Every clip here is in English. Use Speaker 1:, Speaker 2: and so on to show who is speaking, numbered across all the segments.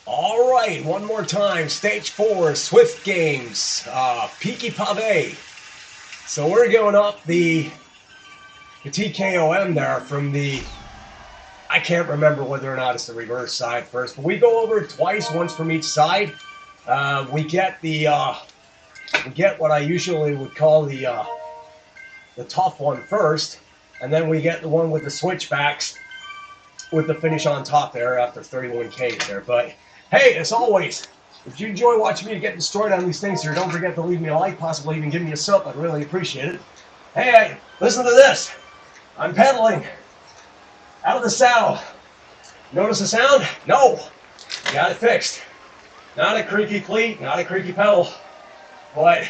Speaker 1: All right, one more time. Stage 4, Zwift Games, Peaky Pave. So we're going up the TKOM there from the, I can't remember whether or not it's the reverse side first, but we go over it twice, once from each side. We get what I usually would call the tough one first, and then we get the one with the switchbacks with the finish on top there after 31Ks there. But hey, as always, if you enjoy watching me get destroyed on these things here, don't forget to leave me a like, possibly even give me a sub. I'd really appreciate it. Hey, listen to this. I'm pedaling out of the saddle. Notice the sound? No. Got it fixed. Not a creaky cleat, not a creaky pedal, but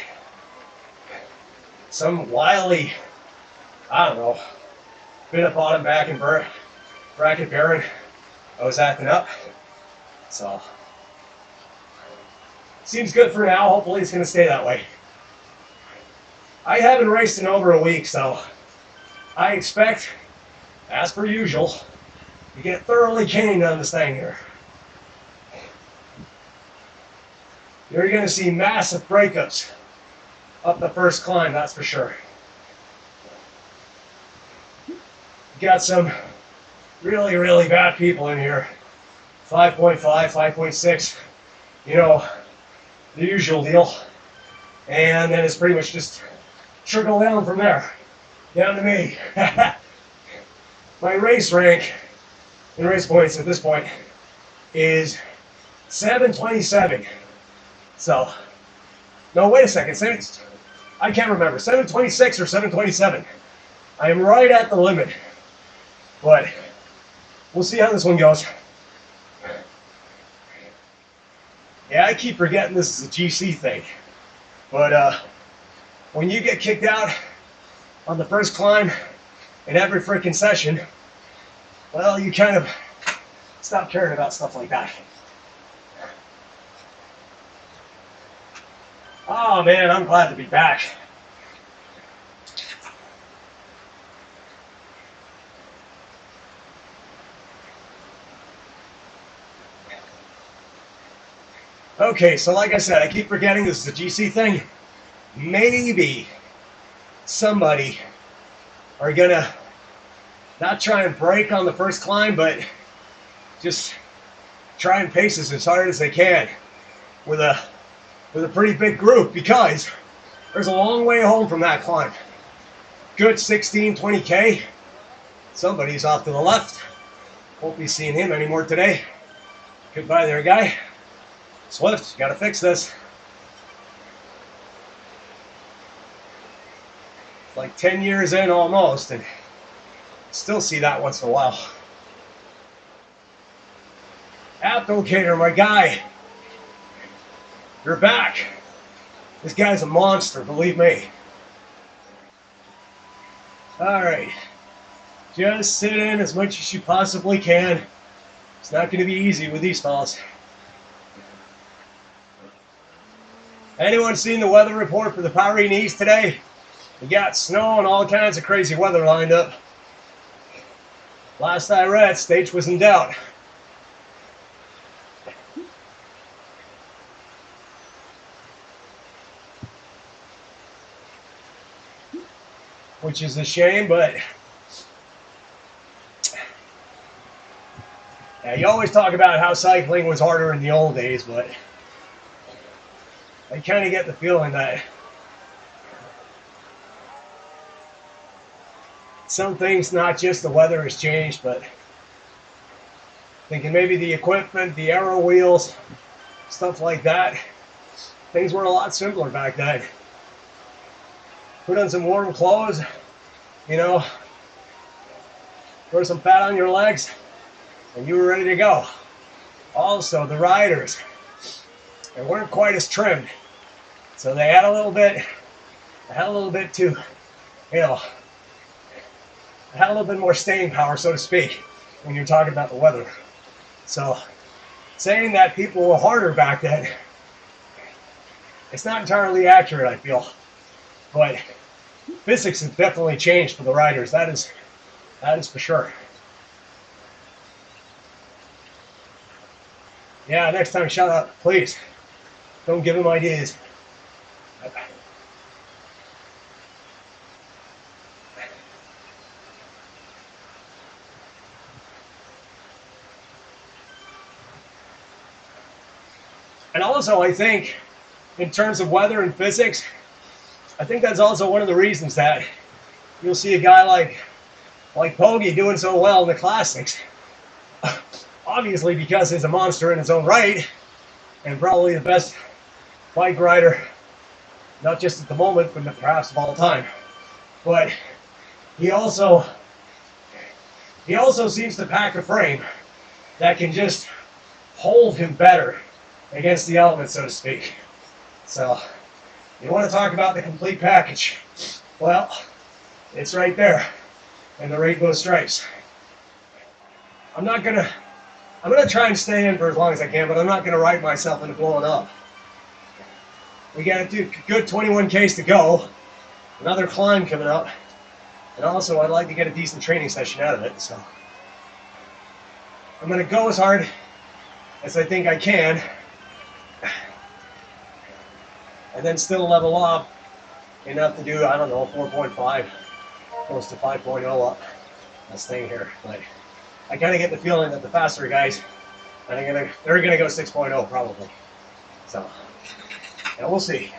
Speaker 1: some wily, I don't know, bit of bottom back and bracket bearing. I was acting up. So, seems good for now. Hopefully it's going to stay that way. I haven't raced in over a week, so I expect, as per usual, to get thoroughly caned on this thing here. You're going to see massive breakups up the first climb, that's for sure. Got some really, really bad people in here. 5.5, 5.6, you know, the usual deal. And then it's pretty much just trickle down from there, down to me. My race rank in race points at this point is 727. So, no, wait a second. I can't remember. 726 or 727. I am right at the limit. But we'll see how this one goes. Yeah, I keep forgetting this is a GC thing. But when you get kicked out on the first climb in every freaking session, well, you kind of stop caring about stuff like that. Oh man, I'm glad to be back. Okay, so like I said, I keep forgetting this is a GC thing. Maybe somebody are gonna not try and break on the first climb, but just try and pace this as hard as they can with a pretty big group, because there's a long way home from that climb. Good 16, 20K. Somebody's off to the left. Won't be seeing him anymore today. Goodbye there, guy. Zwift, you gotta fix this. It's like 10 years in almost, and still see that once in a while. Applicator, my guy. You're back. This guy's a monster, believe me. Alright. Just sit in as much as you possibly can. It's not going to be easy with these fellas. Anyone seen the weather report for the Pyrenees today? We got snow and all kinds of crazy weather lined up. Last I read, stage was in doubt. Which is a shame, but yeah, you always talk about how cycling was harder in the old days, but I kind of get the feeling that some things, not just the weather has changed, but thinking maybe the equipment, the aero wheels, stuff like that. Things were a lot simpler back then. Put on some warm clothes, you know, throw some fat on your legs, and you were ready to go. Also, the riders, they weren't quite as trimmed, so they had a little bit too, you know, had a little bit more staying power, so to speak, when you're talking about the weather. So, saying that people were harder back then, it's not entirely accurate, I feel. But physics has definitely changed for the riders. That is for sure. Yeah, next time, shut up, please. Don't give him ideas. And also, I think, in terms of weather and physics, I think that's also one of the reasons that you'll see a guy like Pogge doing so well in the classics. Obviously, because he's a monster in his own right, and probably the best bike rider, not just at the moment, but perhaps of all time. But he also seems to pack a frame that can just hold him better against the elements, so to speak. So, you want to talk about the complete package? Well, it's right there in the rainbow stripes. I'm gonna try and stay in for as long as I can, but I'm not gonna write myself into blowing up. We got a good 21 Ks to go. Another climb coming up. And also, I'd like to get a decent training session out of it, so I'm gonna go as hard as I think I can, and then still level up enough to do, I don't know, 4.5, close to 5.0 up. That's staying here, but I kind of get the feeling that the faster guys, they're gonna go 6.0 probably. So, yeah, we'll see.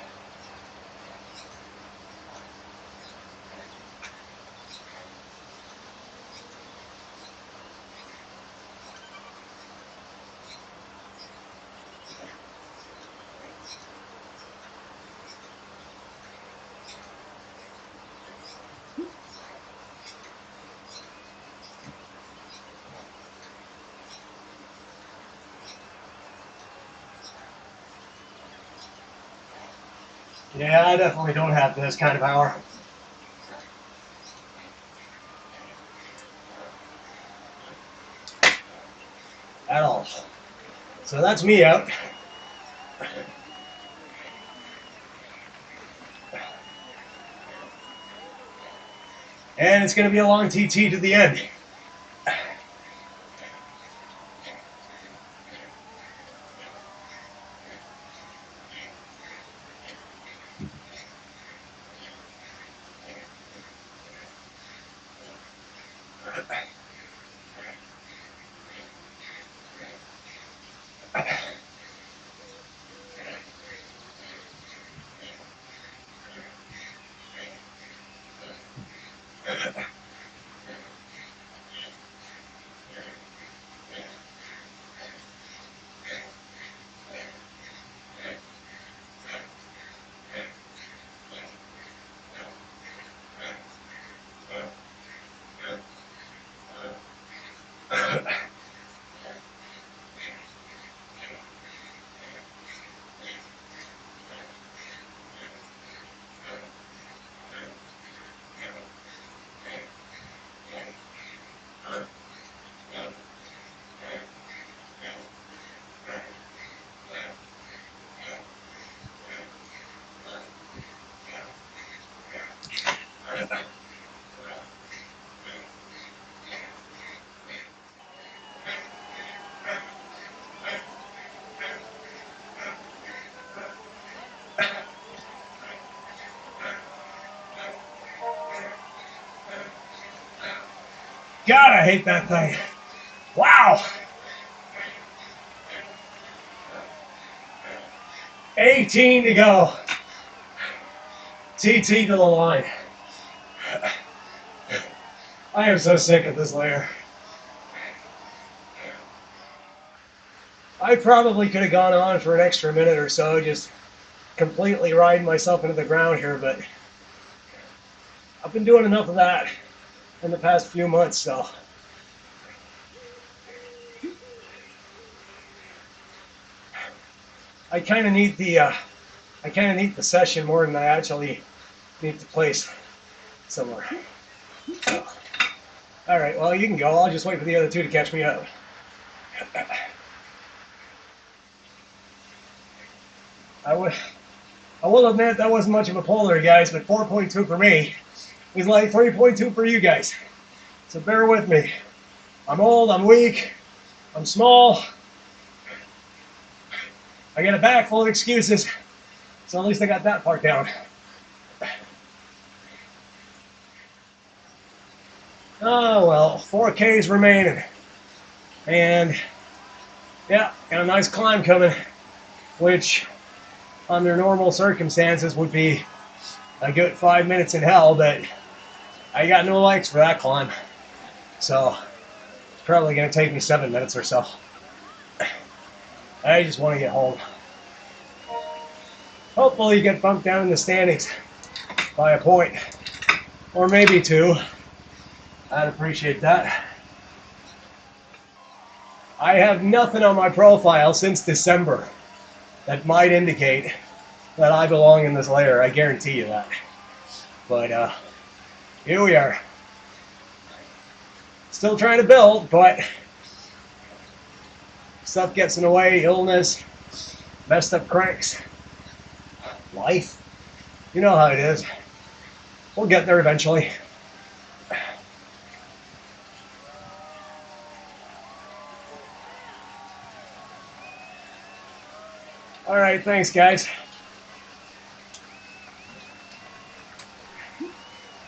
Speaker 1: Yeah, I definitely don't have this kind of power. At all. So that's me out. And it's going to be a long TT to the end. God, I hate that thing. Wow. 18 to go. TT to the line. I am so sick of this layer. I probably could have gone on for an extra minute or so, just completely riding myself into the ground here, but I've been doing enough of that in the past few months, so. I kind of need the session more than I actually need the place somewhere. So. All right, well, you can go. I'll just wait for the other two to catch me up. I will admit that wasn't much of a pull there, guys, but 4.2 for me is like 3.2 for you guys. So bear with me. I'm old, I'm weak, I'm small, I got a bag full of excuses, so at least I got that part down. Oh well, 4Ks remaining. And yeah, got a nice climb coming, which under normal circumstances would be a good 5 minutes in hell, but I got no legs for that climb. So it's probably going to take me 7 minutes or so. I just want to get home. Hopefully get bumped down in the standings by a point, or maybe 2. I'd appreciate that. I have nothing on my profile since December that might indicate that I belong in this layer. I guarantee you that. But here we are. Still trying to build, but stuff gets in the way. Illness, messed up cranks, life. You know how it is. We'll get there eventually. All right, thanks, guys.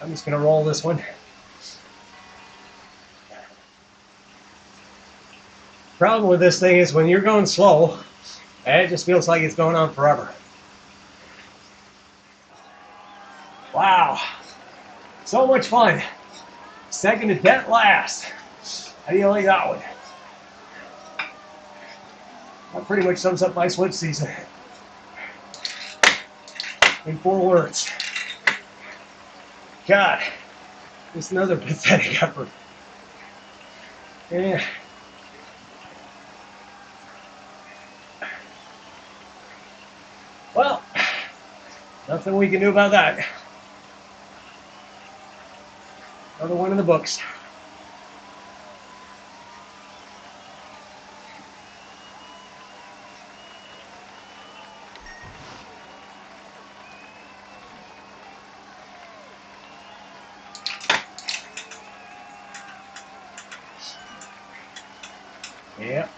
Speaker 1: I'm just going to roll this one. Problem with this thing is when you're going slow, it just feels like it's going on forever. Wow, so much fun. Second to dead last. How do you like that one? That pretty much sums up my Zwift season in 4 words. God, it's another pathetic effort. Yeah. Well, nothing we can do about that. Another one in the books. Yep.